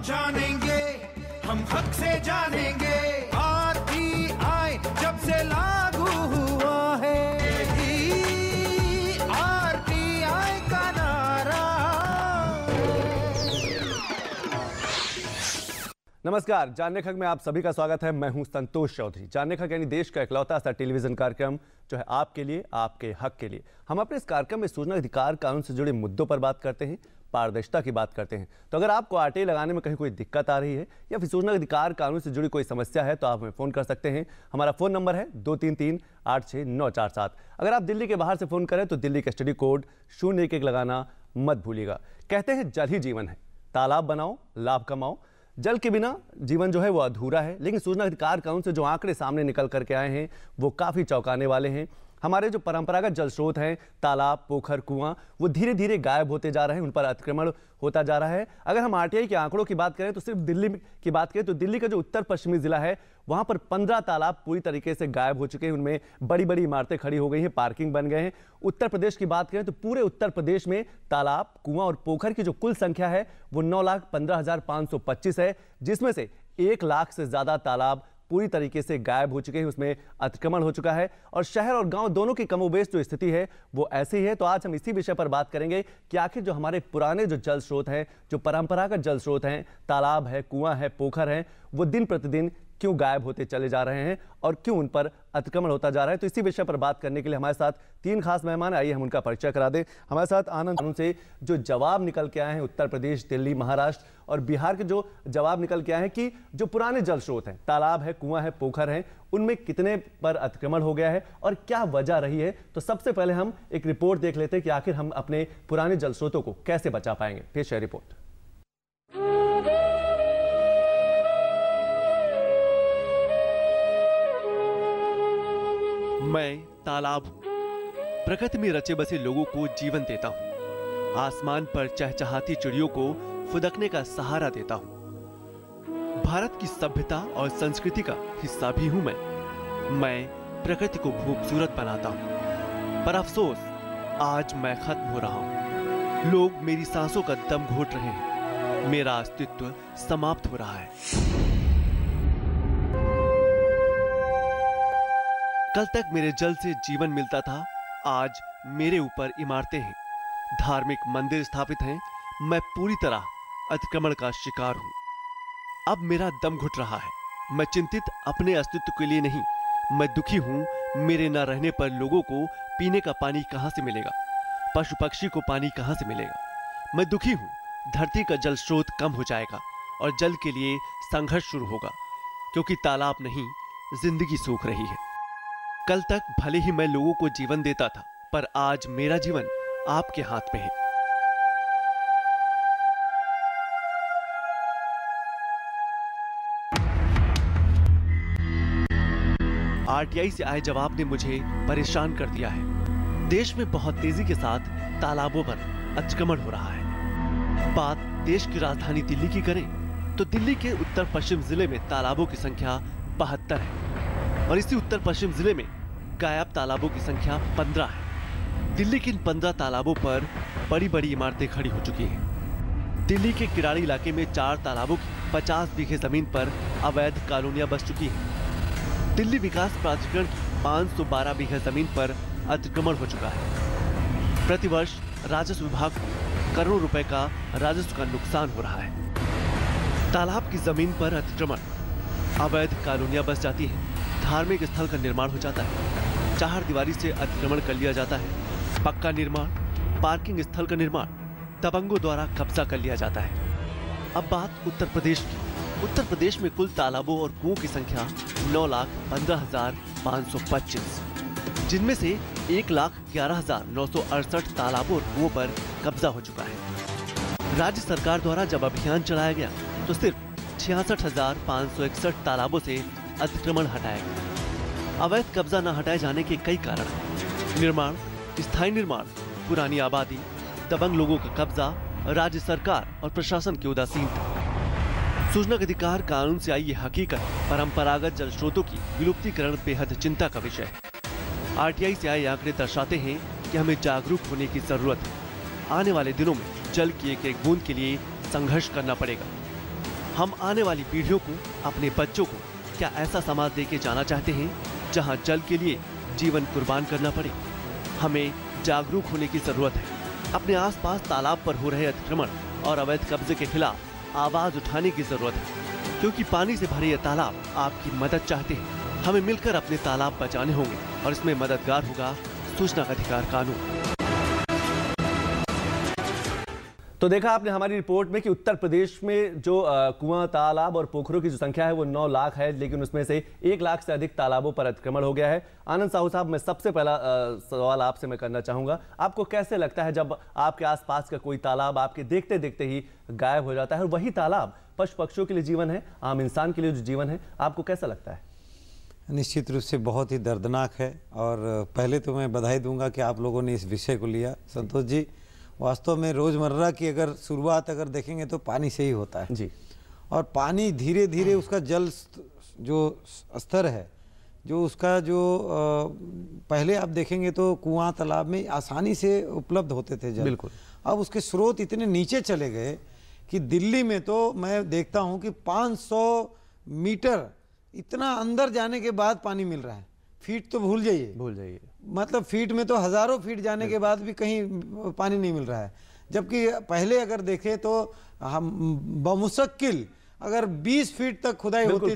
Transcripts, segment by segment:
जानेंगे, हम हक से जानेंगे। आरटीआई जब से लागू हुआ है, आरटीआई का नारा। नमस्कार, जानने हक में आप सभी का स्वागत है। मैं हूं संतोष चौधरी। जानने हक यानी देश का इकलौता सा टेलीविजन कार्यक्रम जो है आपके लिए, आपके हक के लिए। हम अपने इस कार्यक्रम में सूचना अधिकार कानून से जुड़े मुद्दों पर बात करते हैं, पारदर्शिता की बात करते हैं। तो अगर आपको आरटीआई लगाने में कहीं कोई दिक्कत आ रही है या फिर सूचना अधिकार कानून से जुड़ी कोई समस्या है तो आप हमें फ़ोन कर सकते हैं। हमारा फ़ोन नंबर है 233-86947। अगर आप दिल्ली के बाहर से फ़ोन करें तो दिल्ली का स्टडी कोड 011 लगाना मत भूलिएगा। कहते हैं जल ही जीवन है, तालाब बनाओ, लाभ कमाओ। जल के बिना जीवन जो है वो अधूरा है, लेकिन सूचना अधिकार कानून से जो आंकड़े सामने निकल करके आए हैं वो काफ़ी चौंकाने वाले हैं। हमारे जो परंपरागत जल स्रोत हैं, तालाब, पोखर, कुआं, वो धीरे धीरे गायब होते जा रहे हैं, उन पर अतिक्रमण होता जा रहा है। अगर हम आरटीआई के आंकड़ों की बात करें तो सिर्फ दिल्ली की बात करें तो दिल्ली का जो उत्तर पश्चिमी जिला है वहां पर 15 तालाब पूरी तरीके से गायब हो चुके हैं। उनमें बड़ी बड़ी इमारतें खड़ी हो गई हैं, पार्किंग बन गए हैं। उत्तर प्रदेश की बात करें तो पूरे उत्तर प्रदेश में तालाब, कुआं और पोखर की जो कुल संख्या है वो 9,15,525 है, जिसमें से 1 लाख से ज्यादा तालाब पूरी तरीके से गायब हो चुके हैं, उसमें अतिक्रमण हो चुका है। और शहर और गांव दोनों की कमोबेश जो स्थिति है वो ऐसी है। तो आज हम इसी विषय पर बात करेंगे कि आखिर जो हमारे पुराने जो जल स्रोत हैं, जो परंपरागत जल स्रोत हैं, तालाब है, कुआं है, पोखर है, वो दिन प्रतिदिन क्यों गायब होते चले जा रहे हैं और क्यों उन पर अतिक्रमण होता जा रहा है। तो इसी विषय पर बात करने के लिए हमारे साथ 3 खास मेहमान, आइए हम उनका परिचय करा दें। हमारे साथ आनंद से जो जवाब निकल के आए हैं उत्तर प्रदेश, दिल्ली, महाराष्ट्र और बिहार के जो जवाब निकल के आए हैं कि जो पुराने जल स्रोत हैं, तालाब है, कुआं है, पोखर है, उनमें कितने पर अतिक्रमण हो गया है और क्या वजह रही है। तो सबसे पहले हम एक रिपोर्ट देख लेते हैं कि आखिर हम अपने पुराने जल स्रोतों को कैसे बचा पाएंगे। पेश है रिपोर्ट। मैं तालाब हूं, प्रकृति में रचे बसे लोगों को जीवन देता हूं, आसमान पर चहचहाती चिड़ियों को फुदकने का सहारा देता हूं। भारत की सभ्यता और संस्कृति का हिस्सा भी हूं मैं प्रकृति को खूबसूरत बनाता हूं। पर अफसोस, आज मैं खत्म हो रहा हूं। लोग मेरी सांसों का दम घोट रहे हैं, मेरा अस्तित्व समाप्त हो रहा है। कल तक मेरे जल से जीवन मिलता था, आज मेरे ऊपर इमारतें हैं, धार्मिक मंदिर स्थापित हैं, मैं पूरी तरह अतिक्रमण का शिकार हूं। अब मेरा दम घुट रहा है। मैं चिंतित अपने अस्तित्व के लिए नहीं, मैं दुखी हूं मेरे न रहने पर लोगों को पीने का पानी कहां से मिलेगा, पशु पक्षी को पानी कहां से मिलेगा। मैं दुखी हूं धरती का जल स्रोत कम हो जाएगा और जल के लिए संघर्ष शुरू होगा, क्योंकि तालाब नहीं, जिंदगी सूख रही है। कल तक भले ही मैं लोगों को जीवन देता था, पर आज मेरा जीवन आपके हाथ में है। आरटीआई से आए जवाब ने मुझे परेशान कर दिया है। देश में बहुत तेजी के साथ तालाबों पर अतिक्रमण हो रहा है। बात देश की राजधानी दिल्ली की करें तो दिल्ली के उत्तर पश्चिम जिले में तालाबों की संख्या 72 है और इसी उत्तर पश्चिम जिले में गायब तालाबों की संख्या 15 है। दिल्ली के इन 15 तालाबों पर बड़ी बड़ी इमारतें खड़ी हो चुकी हैं। दिल्ली के किराड़ी इलाके में 4 तालाबों की 50 बीघे जमीन पर अवैध कॉलोनियां बस चुकी हैं। दिल्ली विकास प्राधिकरण की 512 बीघे जमीन पर अतिक्रमण हो चुका है। प्रतिवर्ष राजस्व विभाग को करोड़ों रुपए का राजस्व का नुकसान हो रहा है। तालाब की जमीन पर अतिक्रमण, अवैध कॉलोनियां बस जाती हैं, धार्मिक स्थल का निर्माण हो जाता है, चार दीवारी से अतिक्रमण कर लिया जाता है, पक्का निर्माण, पार्किंग स्थल का निर्माण, दबंगों द्वारा कब्जा कर लिया जाता है। अब बात उत्तर प्रदेश की। उत्तर प्रदेश में कुल तालाबों और कुओं की संख्या 9,15,525, जिनमें से 1,11,968 तालाबों और कुओं पर कब्जा हो चुका है। राज्य सरकार द्वारा जब अभियान चलाया गया तो सिर्फ 66,561 तालाबों से अतिक्रमण हटाया गया। अवैध कब्जा न हटाए जाने के कई कारण हैं। निर्माण, स्थायी निर्माण, पुरानी आबादी, दबंग लोगों का कब्जा, राज्य सरकार और प्रशासन की उदासीनता। सूचना अधिकार कानून से आई ये हकीकत परंपरागत जल स्रोतों की विलुप्तीकरण बेहद चिंता का विषय है। आरटीआई से आए आंकड़े दर्शाते हैं कि हमें जागरूक होने की जरूरत है। आने वाले दिनों में जल की एक एक बूंद के लिए संघर्ष करना पड़ेगा। हम आने वाली पीढ़ियों को, अपने बच्चों को क्या ऐसा समाज देके जाना चाहते हैं जहां जल के लिए जीवन कुर्बान करना पड़े? हमें जागरूक होने की जरूरत है। अपने आसपास तालाब पर हो रहे अतिक्रमण और अवैध कब्जे के खिलाफ आवाज उठाने की जरूरत है, क्योंकि पानी से भरे ये तालाब आपकी मदद चाहते हैं। हमें मिलकर अपने तालाब बचाने होंगे और इसमें मददगार होगा सूचना अधिकार कानून। तो देखा आपने हमारी रिपोर्ट में कि उत्तर प्रदेश में जो कुआं, तालाब और पोखरों की जो संख्या है वो 9 लाख है, लेकिन उसमें से 1 लाख से अधिक तालाबों पर अतिक्रमण हो गया है। आनंद साहू साहब, मैं सबसे पहला सवाल आपसे मैं करना चाहूंगा, आपको कैसे लगता है जब आपके आसपास का कोई तालाब आपके देखते देखते ही गायब हो जाता है, और वही तालाब पशु पक्षियों के लिए जीवन है, आम इंसान के लिए जो जीवन है, आपको कैसा लगता है? निश्चित रूप से बहुत ही दर्दनाक है। और पहले तो मैं बधाई दूंगा कि आप लोगों ने इस विषय को लिया। संतोष जी, वास्तव में रोज़मर्रा की अगर शुरुआत अगर देखेंगे तो पानी से ही होता है जी। और पानी धीरे धीरे उसका जल जो स्तर है, जो उसका जो पहले आप देखेंगे तो कुआं, तालाब में आसानी से उपलब्ध होते थे जल, बिल्कुल। अब उसके स्रोत इतने नीचे चले गए कि दिल्ली में तो मैं देखता हूं कि 500 मीटर इतना अंदर जाने के बाद पानी मिल रहा है। फीट तो भूल जाइए, मतलब फीट में तो हजारों फीट जाने के बाद भी कहीं पानी नहीं मिल रहा है। जबकि पहले अगर देखें तो हम बमुश्किल अगर 20 फीट तक खुदाई होती थी तो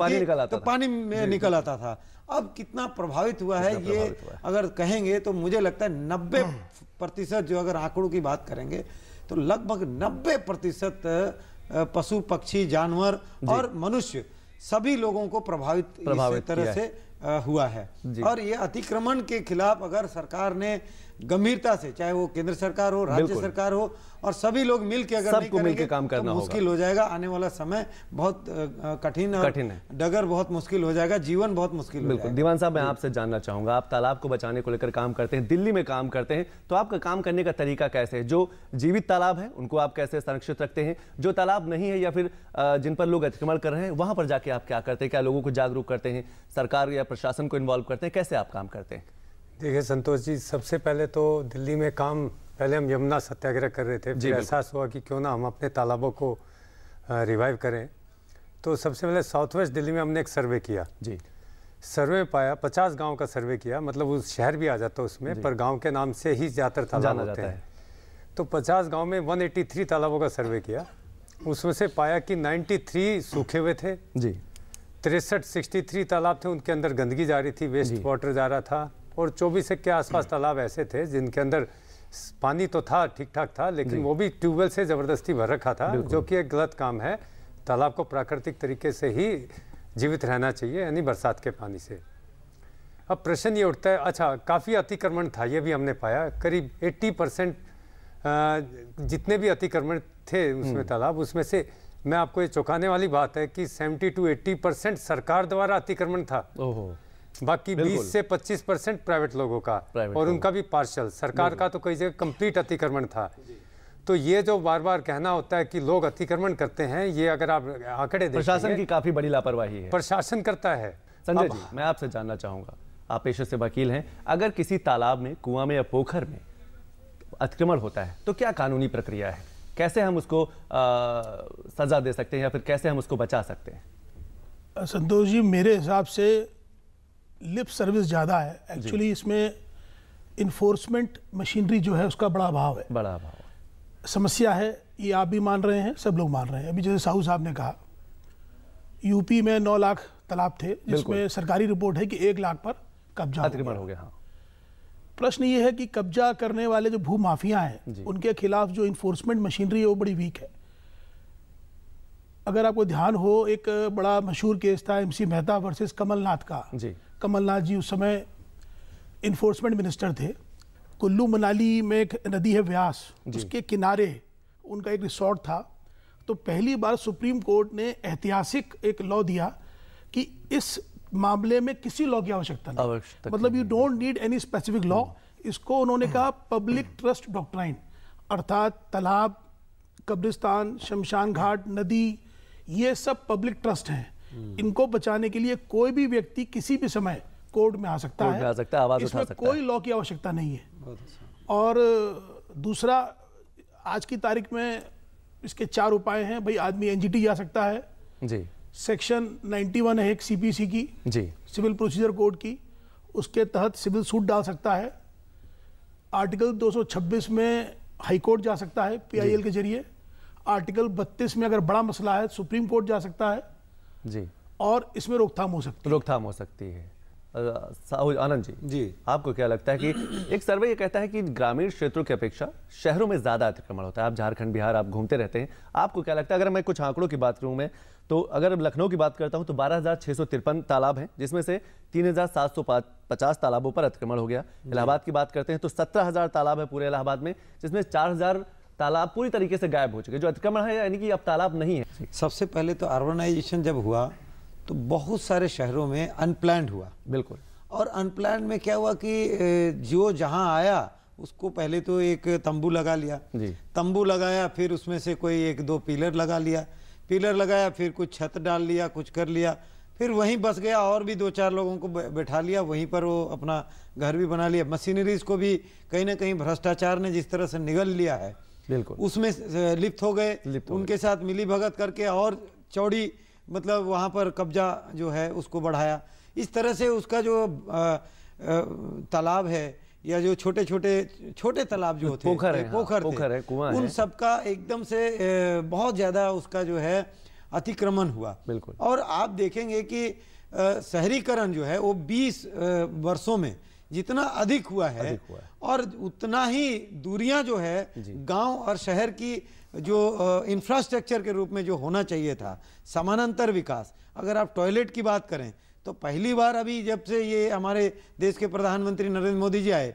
पानी निकल आता था। अब कितना प्रभावित हुआ है ये अगर कहेंगे तो मुझे लगता है 90% जो अगर आंकड़ों की बात करेंगे तो लगभग 90% पशु, पक्षी, जानवर और मनुष्य सभी लोगों को प्रभावित इस तरह से हुआ है। और ये अतिक्रमण के खिलाफ अगर सरकार ने गंभीरता से, चाहे वो केंद्र सरकार हो, राज्य सरकार हो, और सभी लोग मिलकर अगर नहीं करेंगे काम करना तो मुश्किल हो जाएगा। आने वाला समय बहुत कठिन है, डगर बहुत मुश्किल हो जाएगा, जीवन बहुत मुश्किल हो जाएगा। दीवान साहब, मैं आपसे जानना चाहूंगा, आप तालाब को बचाने को लेकर काम करते हैं, दिल्ली में काम करते हैं, तो आपका काम करने का तरीका कैसे है? जो जीवित तालाब है उनको आप कैसे संरक्षित रखते हैं? जो तालाब नहीं है या फिर जिन पर लोग अतिक्रमण कर रहे हैं, वहां पर जाके आप क्या करते हैं? क्या लोगों को जागरूक करते हैं, सरकार या प्रशासन को इन्वॉल्व करते हैं? कैसे आप काम करते हैं? देखिए संतोष जी, सबसे पहले तो दिल्ली में काम, पहले हम यमुना सत्याग्रह कर रहे थे, फिर एहसास हुआ कि क्यों ना हम अपने तालाबों को रिवाइव करें। तो सबसे पहले साउथ वेस्ट दिल्ली में हमने एक सर्वे किया जी। सर्वे में पाया 50 गांव का सर्वे किया, मतलब उस शहर भी आ जाता उसमें, पर गांव के नाम से ही ज़्यादातर तालाब होते हैं। तो 50 गाँव में 183 तालाबों का सर्वे किया, उसमें से पाया कि 93 सूखे हुए थे जी, 63 तालाब थे उनके अंदर गंदगी जा रही थी, वेस्ट वाटर जा रहा था, और 24 के आसपास तालाब ऐसे थे जिनके अंदर पानी तो था, ठीक ठाक था, लेकिन वो भी ट्यूबवेल से ज़बरदस्ती भर रखा था, जो कि एक गलत काम है। तालाब को प्राकृतिक तरीके से ही जीवित रहना चाहिए, यानी बरसात के पानी से। अब प्रश्न ये उठता है, अच्छा काफ़ी अतिक्रमण था, ये भी हमने पाया, करीब 80% जितने भी अतिक्रमण थे उसमें तालाब, उसमें से मैं आपको ये चौंकाने वाली बात है कि 70 to 80% सरकार द्वारा अतिक्रमण था। बाकी 20 से 25% प्राइवेट लोगों का, और उनका भी पार्शल। सरकार का तो कई जगह कंप्लीट अतिक्रमण था। तो ये जो बार बार कहना होता है कि लोग अतिक्रमण करते हैं, ये अगर आप आंकड़े देखेंगे, प्रशासन की काफी बड़ी लापरवाही है। प्रशासन करता है। संजय जी, मैं आपसे जानना चाहूंगा, आप पेशे से वकील हैं, अगर किसी तालाब में, कुआं में या पोखर में अतिक्रमण होता है तो क्या कानूनी प्रक्रिया है? कैसे हम उसको सजा दे सकते हैं या फिर कैसे हम उसको बचा सकते हैं? संतोष जी, मेरे हिसाब से लिप सर्विस ज़्यादा है। एक्चुअली इसमें इन्फोर्समेंट मशीनरी जो है उसका बड़ा अभाव है। बड़ा अभाव समस्या है, ये आप भी मान रहे हैं, सब लोग मान रहे हैं। अभी जैसे साहू साहब ने कहा, यूपी में 9 लाख तालाब थे, जिसमें सरकारी रिपोर्ट है कि 1 लाख पर कब्जा अतिक्रमण हो गया। हाँ। प्रश्न ये है कि कब्जा करने वाले जो भू माफिया हैं, उनके खिलाफ जो इन्फोर्समेंट मशीनरी है वो बड़ी वीक है। अगर आपको ध्यान हो, एक बड़ा मशहूर केस था MC मेहता वर्सेस कमलनाथ का जी। कमलनाथ जी उस समय इन्फोर्समेंट मिनिस्टर थे। कुल्लू मनाली में एक नदी है व्यास, उसके किनारे उनका एक रिसोर्ट था। तो पहली बार सुप्रीम कोर्ट ने ऐतिहासिक एक लॉ दिया कि इस मामले में किसी लॉ की आवश्यकता नहीं, मतलब you don't need any specific law. इसको उन्होंने कहा पब्लिक ट्रस्ट डॉक्ट्राइन, अर्थात तालाब, कब्रिस्तान, शमशान घाट, नदी, ये सब पब्लिक ट्रस्ट हैं। इनको बचाने के लिए कोई भी व्यक्ति किसी भी समय कोर्ट में आ सकता है, आवाज इसमें कोई लॉ की आवश्यकता नहीं है। और दूसरा, आज की तारीख में इसके 4 उपाय हैं। भाई, आदमी NGT जा सकता है, जी, सेक्शन 91 है एक सीपीसी की, जी, सिविल प्रोसीजर कोड की, उसके तहत सिविल सूट डाल सकता है। आर्टिकल 226 में हाई कोर्ट जा सकता है पीआईएल के जरिए। आर्टिकल 32 में अगर बड़ा मसला है सुप्रीम कोर्ट जा सकता है जी, और इसमें रोकथाम हो सकती है। रोकथाम हो सकती है। आनंद जी, जी, आपको क्या लगता है कि एक सर्वे ये कहता है कि ग्रामीण क्षेत्रों की अपेक्षा शहरों में ज्यादा अतिक्रमण होता है। आप झारखंड बिहार आप घूमते रहते हैं, आपको क्या लगता है? अगर मैं कुछ आंकड़ों की बात करूं मैं, तो अगर लखनऊ की बात करता हूं तो 12,653 तालाब हैं, जिसमें से 3,750 तालाबों पर अतिक्रमण हो गया। इलाहाबाद की बात करते हैं तो 17,000 तालाब है पूरे इलाहाबाद में, जिसमें 4,000 तालाब पूरी तरीके से गायब हो चुके। जो अतिक्रमण है यानी कि अब तालाब नहीं है। सबसे पहले तो अर्बनाइजेशन जब हुआ तो बहुत सारे शहरों में अनप्लान्ड हुआ। बिल्कुल। और अनप्लान्ड में क्या हुआ कि जो जहां आया उसको पहले तो एक तंबू लगा लिया जी, तंबू लगाया, फिर उसमें से कोई 1-2 पिलर लगा लिया, पिलर लगाया, फिर कुछ छत डाल लिया, कुछ कर लिया, फिर वहीं बस गया और भी 2-4 लोगों को बैठा लिया, वहीं पर वो अपना घर भी बना लिया। मशीनरीज को भी कहीं ना कहीं भ्रष्टाचार ने जिस तरह से निगल लिया है, बिल्कुल, उसमें लिप्त हो गए, उनके साथ मिली भगत करके और चौड़ी मतलब वहाँ पर कब्जा जो है उसको बढ़ाया। इस तरह से उसका जो तालाब है या जो छोटे तालाब जो होते हैं, पोखर है, उन सबका एकदम से बहुत ज़्यादा उसका जो है अतिक्रमण हुआ। बिल्कुल। और आप देखेंगे कि शहरीकरण जो है वो 20 वर्षों में जितना अधिक हुआ है और उतना ही दूरियां जो है गांव और शहर की जो इंफ्रास्ट्रक्चर के रूप में जो होना चाहिए था, समानांतर विकास। अगर आप टॉयलेट की बात करें तो पहली बार अभी जब से ये हमारे देश के प्रधानमंत्री नरेंद्र मोदी जी आए,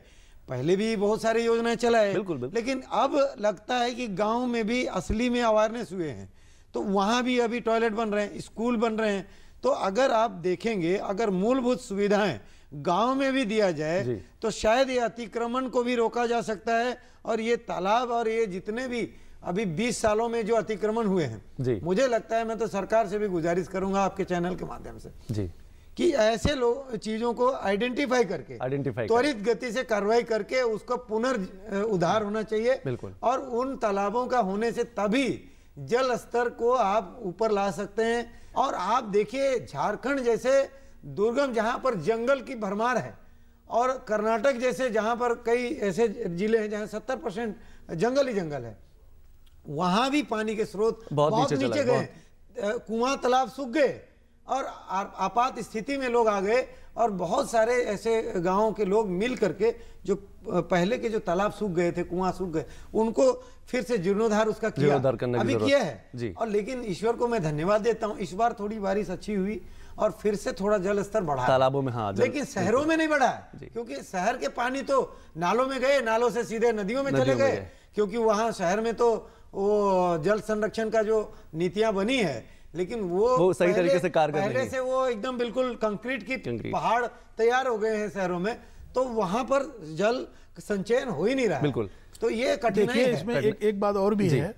पहले भी बहुत सारी योजनाएं चलाए, लेकिन अब लगता है कि गांव में भी असली में अवेयरनेस हुए हैं, तो वहां भी अभी टॉयलेट बन रहे हैं, स्कूल बन रहे हैं। तो अगर आप देखेंगे, अगर मूलभूत सुविधाएं गांव में भी दिया जाए तो शायद ये अतिक्रमण को भी रोका जा सकता है। और ये तालाब और ये जितने भी अभी 20 सालों में जो अतिक्रमण हुए हैं, मुझे लगता है, मैं तो सरकार से भी गुजारिश करूंगा आपके चैनल के माध्यम से जी, कि ऐसे लोग चीजों को आइडेंटिफाई करके त्वरित गति से कार्रवाई करके उसका पुनर्उद्धार होना चाहिए। बिल्कुल। और उन तालाबों का होने से तभी जल स्तर को आप ऊपर ला सकते हैं। और आप देखिए झारखंड जैसे दुर्गम जहां पर जंगल की भरमार है, और कर्नाटक जैसे जहां पर कई ऐसे जिले हैं जहां 70% जंगल ही जंगल है, वहां भी पानी के स्रोत बहुत नीचे गए, कुआं तालाब सूख गए और आपात स्थिति में लोग आ गए। और बहुत सारे ऐसे गांवों के लोग मिल करके जो पहले के जो तालाब सूख गए थे, कुआं सूख गए, उनको फिर से जीर्णोद्धार उसका किया, अभी किया है। और लेकिन ईश्वर को मैं धन्यवाद देता हूं, इस बार थोड़ी बारिश अच्छी हुई और फिर से थोड़ा जल स्तर बढ़ा तालाबों में। हाँ, लेकिन शहरों में नहीं बढ़ा, क्योंकि शहर के पानी तो नालों में गए, नालों से सीधे नदियों में चले गए, क्योंकि वहां शहर में तो वो जल संरक्षण का जो नीतियां बनी है, लेकिन वो सही तरीके से कारगर नहीं है। पहले से वो एकदम बिल्कुल कंक्रीट की पहाड़ तैयार हो गए हैं शहरों में, तो वहां पर जल संचयन हो ही नहीं रहा। बिल्कुल। तो ये कठिनाई है। इसमें एक बात और भी है,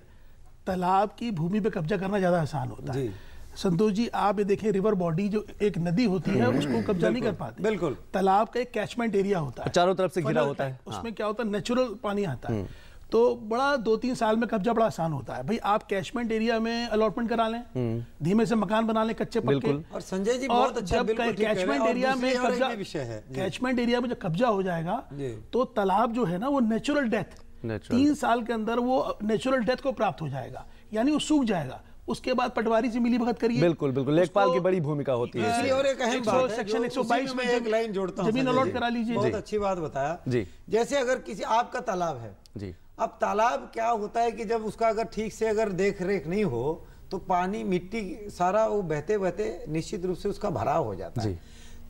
तालाब की भूमि पे कब्जा करना ज्यादा आसान होता है। संतोष जी, आप ये देखें, रिवर बॉडी जो एक नदी होती है उसको कब्जा नहीं कर पाते। बिल्कुल। तालाब का एक कैचमेंट एरिया होता है, चारों तरफ से घिरा होता है, उसमें क्या होता है, नेचुरल पानी आता है, तो बड़ा 2-3 साल में कब्जा बड़ा आसान होता है। भाई आप कैचमेंट एरिया में अलॉटमेंट करा लें, धीमे से मकान बना लें कच्चे पक्के। और संजय जी बहुत अच्छा, बिल्कुल ठीक है। कैचमेंट एरिया में कब्जा, कैचमेंट एरिया में जब कब्जा हो जाएगा तो तालाब जो है ना वो नेचुरल डेथ 3 साल के अंदर वो नेचुरल डेथ को प्राप्त हो जाएगा, यानी वो सूख जाएगा। उसके बाद पटवारी से मिली भगत करिए। बिल्कुल बिल्कुल, लेखपाल की बड़ी भूमिका होती है। और एक अहम बात है, सेक्शन 122 में एक लाइन जोड़ता हूं, जमीन अलॉट करा लीजिए। बहुत अच्छी बात बताया जी। जैसे अगर किसी आपका तालाब है जी, अब तालाब क्या होता है कि जब उसका अगर ठीक से अगर देख रेख नहीं हो तो पानी मिट्टी सारा वो बहते बहते निश्चित रूप से उसका भराव हो जाता है।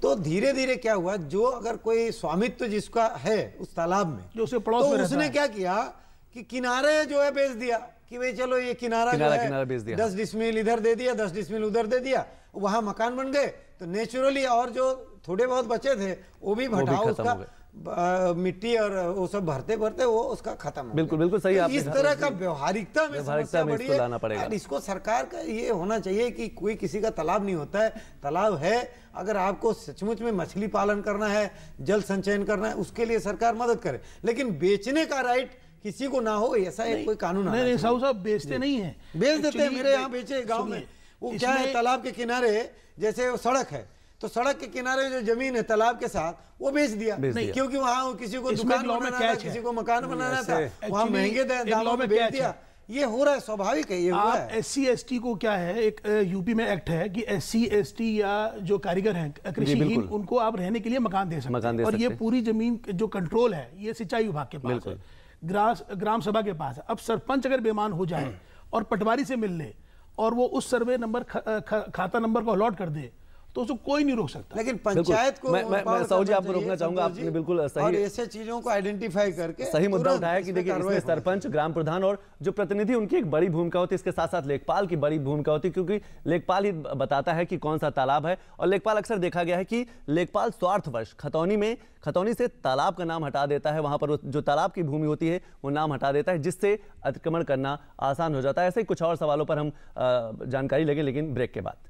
तो धीरे धीरे क्या हुआ, जो अगर कोई स्वामित्व जिसका है उस तालाब में, जो उसे पड़ोस में, तो उसने क्या किया कि किनारे जो है बेच दिया कि भाई चलो ये किनारा जो है 10 डिसमिल इधर दे दिया, 10 डिसमिल उधर दे दिया, वहां मकान बन गए। तो नेचुरली और जो थोड़े बहुत बचे थे वो भी भटाओ उसका मिट्टी और वो सब भरते भरते वो उसका खत्म हो। बिल्कुल बिल्कुल सही। इस तरह का व्यवहारिकता में समस्या बड़ी है। लाना पड़ेगा। इसको सरकार का ये होना चाहिए कि कोई किसी का तालाब नहीं होता है, तालाब है, अगर आपको सचमुच में मछली पालन करना है, जल संचयन करना है, उसके लिए सरकार मदद करे, लेकिन बेचने का राइट किसी को ना हो, ऐसा एक कोई कानून नहीं, साहब बेचते नहीं है, बेच देते हैं। मेरे यहाँ बेचे गाँव में वो क्या है, तालाब के किनारे जैसे वो सड़क है, तो सड़क के किनारे जो जमीन है तालाब के साथ वो बेच दिया, क्योंकि वहाँ किसी को दुकान बनाना था, किसी को मकान बनाना था, वहाँ महंगे दामों में बेच दिया। ये हो रहा है, स्वाभाविक है, ये हुआ है। SC/ST को क्या है, एक यूपी में एक्ट है कि SC/ST या जो कारीगर हैं कृषिहीन, उनको आप रहने के लिए मकान दे सकते हैं, और ये पूरी जमीन जो कंट्रोल है ये सिंचाई विभाग के पास है, ग्राम सभा के पास है। अब सरपंच अगर बेईमान हो जाए और पटवारी से मिल ले और वो उस सर्वे नंबर खाता नंबर को अलॉट कर दे तो उसको कोई नहीं रोक सकता। लेकिन पंचायत को मैं साहू जी आपको रोकना चाहूंगा, आपने बिल्कुल सही और ऐसे चीजों को आइडेंटिफाई करके सही मुद्दा उठाया कि देखिए इसमें सरपंच, ग्राम प्रधान और जो प्रतिनिधि उनकी एक बड़ी भूमिका होती है, इसके साथ साथ लेखपाल की बड़ी भूमिका होती है, क्योंकि लेखपाल ही बताता है कि कौन सा तालाब है। और लेखपाल अक्सर देखा गया है कि लेखपाल स्वार्थवश खतौनी से तालाब का नाम हटा देता है, वहां पर जो तालाब की भूमि होती है वो नाम हटा देता है, जिससे अतिक्रमण करना आसान हो जाता है। ऐसे ही कुछ और सवालों पर हम जानकारी लेंगे, लेकिन ब्रेक के बाद।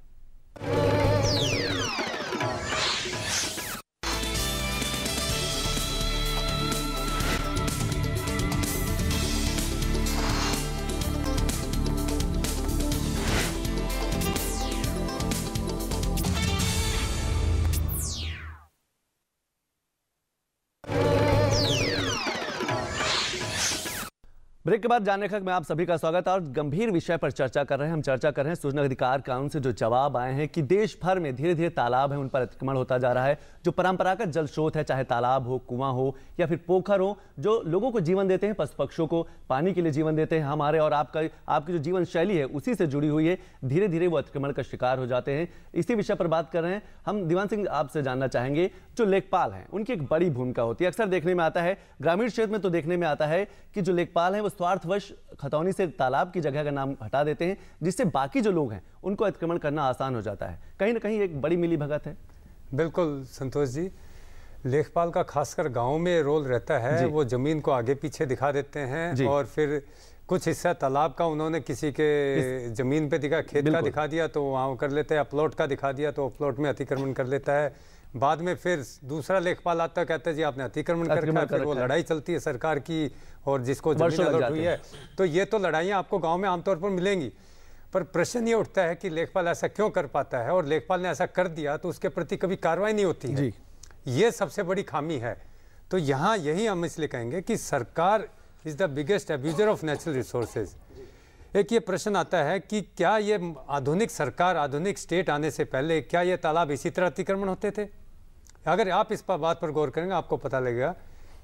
ब्रेक के बाद जानने में आप सभी का स्वागत है और गंभीर विषय पर चर्चा कर रहे हैं। हम चर्चा कर रहे हैं सूचना अधिकार कानून से जो जवाब आए हैं कि देश भर में धीरे धीरे तालाब है उन पर अतिक्रमण होता जा रहा है। जो परंपरागत जल स्रोत है, चाहे तालाब हो, कुआं हो या फिर पोखर हो, जो लोगों को जीवन देते हैं, पशु पक्षियों को पानी के लिए जीवन देते हैं, हमारे और आपकी जो जीवन शैली है उसी से जुड़ी हुई है, धीरे धीरे वो अतिक्रमण का शिकार हो जाते हैं। इसी विषय पर बात कर रहे हैं हम। दीवान सिंह, आपसे जानना चाहेंगे, जो लेखपाल हैं उनकी एक बड़ी भूमिका होती है। अक्सर देखने में आता है, ग्रामीण क्षेत्र में तो देखने में आता है कि जो लेखपाल हैं वो स्वार्थवश खतौनी से तालाब की जगह का नाम हटा देते हैं, जिससे बाकी जो लोग हैं उनको अतिक्रमण करना आसान हो जाता है। कहीं ना कहीं एक बड़ी मिलीभगत है। बिल्कुल संतोष जी, लेखपाल का खासकर गांव में रोल रहता है। वो जमीन को आगे पीछे दिखा देते हैं और फिर कुछ हिस्सा तालाब का उन्होंने किसी के जमीन पे दिखा, खेत का दिखा दिया तो वहाँ कर लेते हैं, प्लॉट का दिखा दिया तो प्लॉट में अतिक्रमण कर लेता है। बाद में फिर दूसरा लेखपाल आता है, कहता है जी आपने अतिक्रमण कर रखा है, फिर वो लड़ाई चलती है सरकार की और जिसको जमीन अलॉट हुई है। तो ये तो लड़ाइयाँ आपको गाँव में आमतौर पर मिलेंगी, पर प्रश्न ये उठता है कि लेखपाल ऐसा क्यों कर पाता है, और लेखपाल ने ऐसा कर दिया तो उसके प्रति कभी कार्रवाई नहीं होती है। ये सबसे बड़ी खामी है। तो यहाँ यही हम इसलिए कहेंगे कि सरकार is the biggest abuser of natural resources. एक ये प्रश्न आता है कि क्या ये आधुनिक सरकार, आधुनिक स्टेट आने से पहले क्या ये तालाब इसी तरह अतिक्रमण होते थे? अगर आप इस बात पर गौर करेंगे आपको पता लगेगा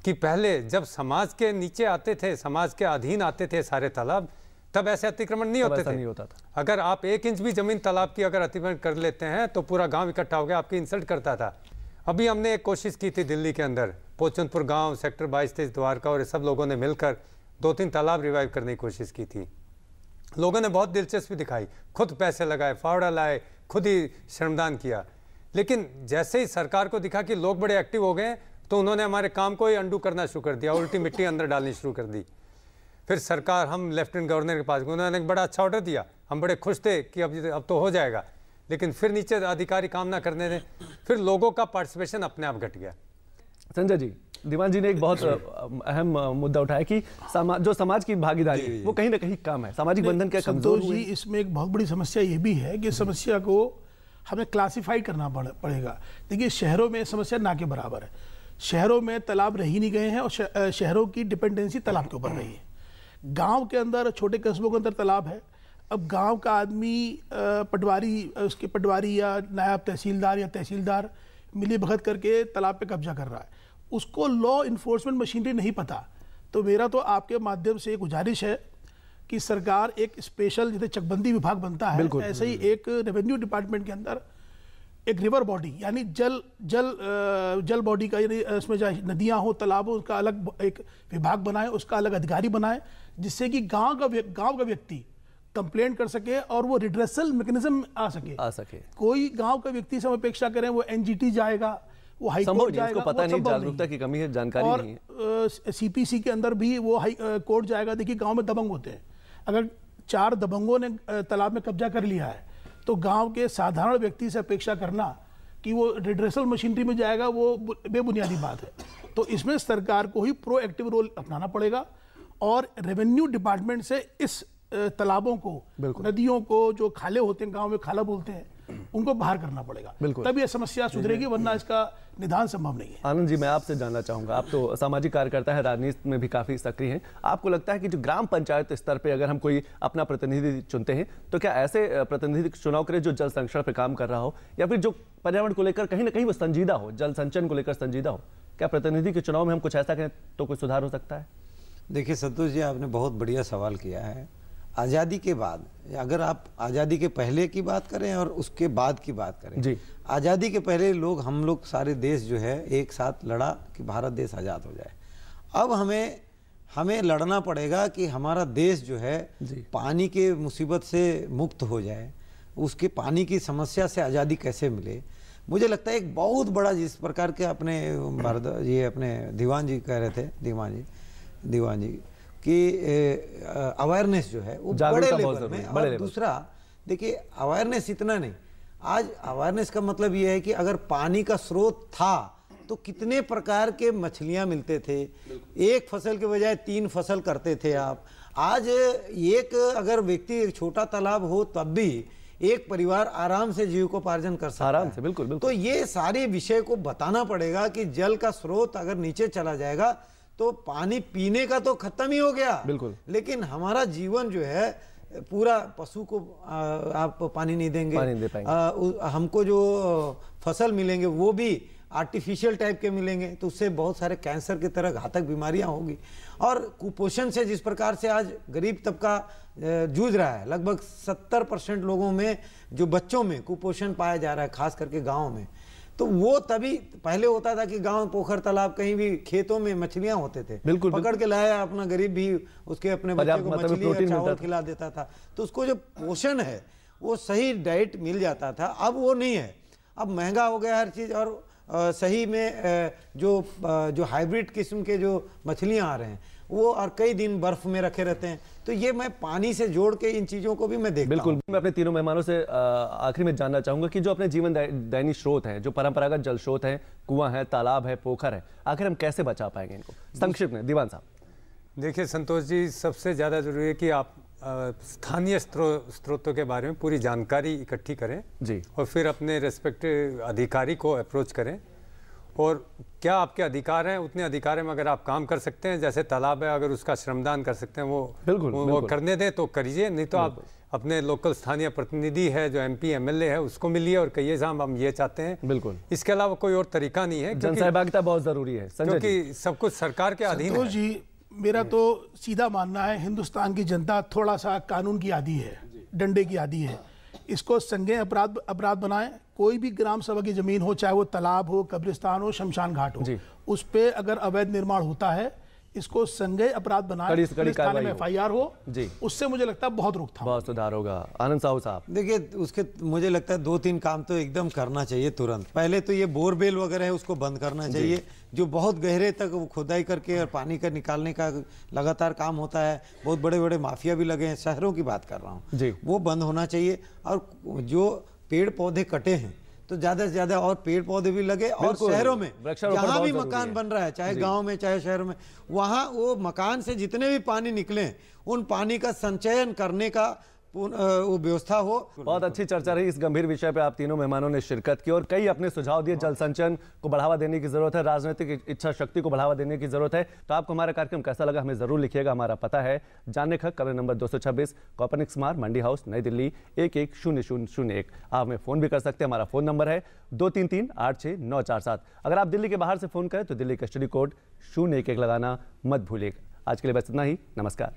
कि पहले जब समाज के नीचे आते थे, समाज के अधीन आते थे सारे तालाब, तब ऐसे अतिक्रमण नहीं होते थे। नहीं होता था। अगर आप 1 इंच भी जमीन तालाब की अगर अतिक्रमण कर लेते हैं तो पूरा गांव इकट्ठा हो गया आपकी इंसल्ट करता था। अभी हमने एक कोशिश की थी दिल्ली के अंदर, पोचनपुर गांव, सेक्टर 22-23, द्वारका और सब लोगों ने मिलकर 2-3 तालाब रिवाइव करने की कोशिश की थी। लोगों ने बहुत दिलचस्पी दिखाई, खुद पैसे लगाए, फावड़ा लाए, खुद ही श्रमदान किया। लेकिन जैसे ही सरकार को दिखा कि लोग बड़े एक्टिव हो गए तो उन्होंने हमारे काम को ही अंडू करना शुरू कर दिया, उल्टी मिट्टी अंदर डालनी शुरू कर दी। फिर सरकार, हम लेफ्टिनेंट गवर्नर के पास गए, उन्होंने एक बड़ा अच्छा ऑर्डर दिया, हम बड़े खुश थे कि अब तो हो जाएगा। लेकिन फिर नीचे अधिकारी काम ना करने दें, फिर लोगों का पार्टिसिपेशन अपने आप घट गया। संजय जी, दीवान जी ने एक बहुत अहम मुद्दा उठाया कि जो समाज की भागीदारी है वो कहीं ना कहीं कम है, सामाजिक बंधन क्या कमजोर हुए। इसमें एक बहुत बड़ी समस्या ये भी है कि समस्या को हमें क्लासिफाई करना पड़ेगा। देखिए, शहरों में समस्या ना के बराबर है। शहरों में तालाब रह ही नहीं गए हैं और शहरों की डिपेंडेंसी तालाब के ऊपर रही है। गांव के अंदर, छोटे कस्बों के अंदर तालाब है। अब गांव का आदमी उसके पटवारी या नायब तहसीलदार या तहसीलदार मिली भगत करके तालाब पे कब्जा कर रहा है, उसको लॉ इन्फोर्समेंट मशीनरी नहीं पता। तो मेरा तो आपके माध्यम से एक गुजारिश है कि सरकार एक स्पेशल, जैसे चकबंदी विभाग बनता है ऐसे ही एक रेवेन्यू डिपार्टमेंट के अंदर एक रिवर बॉडी, यानी जल बॉडी का, यानी उसमें चाहे नदियां हो, तालाब हो, उसका अलग एक विभाग बनाए, उसका अलग अधिकारी बनाए, जिससे कि गांव का व्यक्ति कंप्लेंट कर सके और वो रिड्रेसल मैकेनिज्म आ सके। कोई गांव का व्यक्ति से हम अपेक्षा करें वो एनजीटी जाएगा, वो हाई कोर्ट जाएगा, पता नहीं, जागरूकता की कमी है, जानकारी नहीं है। और सीपीसी के अंदर भी वो हाई कोर्ट जाएगा। देखिए, गांव में दबंग होते हैं, अगर 4 दबंगों ने तालाब में कब्जा कर लिया है तो गांव के साधारण व्यक्ति से अपेक्षा करना कि वो रिड्रेसल मशीनरी में जाएगा, वो बेबुनियादी बात है। तो इसमें सरकार को ही प्रोएक्टिव रोल अपनाना पड़ेगा और रेवेन्यू डिपार्टमेंट से इस तालाबों को, नदियों को, जो खाले होते हैं, गांव में खाला बोलते हैं, उनको बाहर करना पड़ेगा, तब ये समस्या सुधरेगी, वरना इसका निदान संभव नहीं है। आनंद जी, मैं आपसे जानना चाहूंगा, आप तो सामाजिक कार्यकर्ता है, राजनीति में भी काफी सक्रिय हैं, आपको लगता है कि जो ग्राम पंचायत स्तर पे अगर हम कोई अपना प्रतिनिधि चुनते हैं तो क्या ऐसे प्रतिनिधि चुनाव करें जो जल संरक्षण पे काम कर रहा हो, या फिर जो पर्यावरण को लेकर कहीं ना कहीं वो संजीदा हो, जल संचयन को लेकर संजीदा हो? क्या प्रतिनिधि के चुनाव में हम कुछ ऐसा करें तो कोई सुधार हो सकता है? देखिए संतोष जी, आपने बहुत बढ़िया सवाल किया है। आज़ादी के बाद, अगर आप आज़ादी के पहले की बात करें और उसके बाद की बात करें जी, आज़ादी के पहले हम लोग सारे देश जो है एक साथ लड़ा कि भारत देश आज़ाद हो जाए। अब हमें लड़ना पड़ेगा कि हमारा देश जो है पानी के मुसीबत से मुक्त हो जाए, उसके पानी की समस्या से आज़ादी कैसे मिले। मुझे लगता है एक बहुत बड़ा, जिस प्रकार के अपने दीवान जी कह रहे थे, दीवान जी कि अवेयरनेस जो है वो बड़े लेवल में, और दूसरा देखिए अवेयरनेस इतना नहीं, आज अवेयरनेस का मतलब ये है कि अगर पानी का स्रोत था तो कितने प्रकार के मछलियां मिलते थे, एक फसल के बजाय 3 फसल करते थे आप। आज अगर व्यक्ति एक छोटा तालाब हो तब भी एक परिवार आराम से जीविकोपार्जन कर सकता है। आराम से, बिल्कुल बिल्कुल। तो ये सारे विषय को बताना पड़ेगा कि जल का स्रोत अगर नीचे चला जाएगा तो पानी पीने का तो खत्म ही हो गया, बिल्कुल, लेकिन हमारा जीवन जो है पूरा, पशु को आप पानी नहीं देंगे, पानी दे पाएंगे, हमको जो फसल मिलेंगे वो भी आर्टिफिशियल टाइप के मिलेंगे, तो उससे बहुत सारे कैंसर की तरह घातक बीमारियां होगी। और कुपोषण से जिस प्रकार से आज गरीब तबका जूझ रहा है, लगभग 70% लोगों में, जो बच्चों में कुपोषण पाया जा रहा है, खास करके गाँव में, तो वो तभी पहले होता था कि गांव, पोखर, तालाब, कहीं भी खेतों में मछलियां होते थे, बिल्कुल, पकड़ के लाया, अपना गरीब भी उसके अपने बच्चे को मछली और चावल खिला देता था, तो उसको जो पोषण है वो सही डाइट मिल जाता था। अब वो नहीं है, अब महंगा हो गया हर चीज़, और सही में जो हाइब्रिड किस्म के जो मछलियां आ रहे हैं वो और कई दिन बर्फ में रखे रहते हैं। तो ये मैं पानी से जोड़ के इन चीजों को भी मैं देखता हूं। बिल्कुल, मैं अपने तीनों मेहमानों से आखिरी में जानना चाहूंगा कि जो अपने जीवन दैनिक स्रोत हैं, जो परंपरागत जल स्रोत हैं, कुआं है, तालाब है, पोखर है, आखिर हम कैसे बचा पाएंगे इनको? संक्षिप्त में दीवान साहब। देखिए संतोष जी, सबसे ज़्यादा जरूरी है कि आप स्थानीय स्रोतों के बारे में पूरी जानकारी इकट्ठी करें जी, और फिर अपने रेस्पेक्टिव अधिकारी को अप्रोच करें, और क्या आपके अधिकार हैं उतने अधिकार में अगर आप काम कर सकते हैं, जैसे तालाब है, अगर उसका श्रमदान कर सकते हैं वो करने दें तो करिए, नहीं तो आप अपने लोकल स्थानीय प्रतिनिधि है जो MP MLA है उसको मिलिए और कहिए साहब हम ये चाहते हैं। बिल्कुल, इसके अलावा कोई और तरीका नहीं है, जनसहभागिता बहुत जरूरी है क्योंकि सब कुछ सरकार के अधीन है। जी, मेरा तो सीधा मानना है, हिंदुस्तान की जनता थोड़ा सा कानून की आदी है, डंडे की आदी है। इसको संज्ञेय अपराध बनाएं। कोई भी ग्राम सभा की जमीन हो, चाहे वो तालाब हो, कब्रिस्तान हो, शमशान घाट हो, उस पे अगर अवैध निर्माण होता है, इसको संज्ञेय अपराध बनाएं, थाने में FIR हो जी, उससे मुझे लगता है बहुत रोकथाम, बहुत सुधार होगा। आनंद साहू साहब, देखिए उसके मुझे लगता है 2-3 काम तो एकदम करना चाहिए तुरंत। पहले तो ये बोरवेल वगैरह है उसको बंद करना चाहिए, जो बहुत गहरे तक वो खुदाई करके और पानी का निकालने का लगातार काम होता है, बहुत बड़े बड़े माफिया भी लगे हैं, शहरों की बात कर रहा हूँ, वो बंद होना चाहिए। और जो पेड़ पौधे कटे हैं तो ज्यादा से ज्यादा और पेड़ पौधे भी लगे, और शहरों में जहां भी मकान बन रहा है, चाहे गांव में चाहे शहर में, वहां वो मकान से जितने भी पानी निकले उन पानी का संचयन करने का वो व्यवस्था हो। बहुत अच्छी चर्चा रही, इस गंभीर विषय पे आप तीनों मेहमानों ने शिरकत की और कई अपने सुझाव दिए। जल संचयन को बढ़ावा देने की जरूरत है, राजनीतिक इच्छा शक्ति को बढ़ावा देने की जरूरत है। तो आपको हमारा कार्यक्रम कैसा लगा हमें जरूर लिखिएगा। हमारा पता है जानने खक, कमरे नंबर 226, कॉपर्निक्स मार्ग, मंडी हाउस, नई दिल्ली 110001। आप हमें फोन भी कर सकते हैं। हमारा फोन नंबर है 233-86-947। अगर आप दिल्ली के बाहर से फोन करें तो दिल्ली का स्टडी कोड 011 लगाना मत भूलिएगा। आज के लिए बस इतना ही, नमस्कार।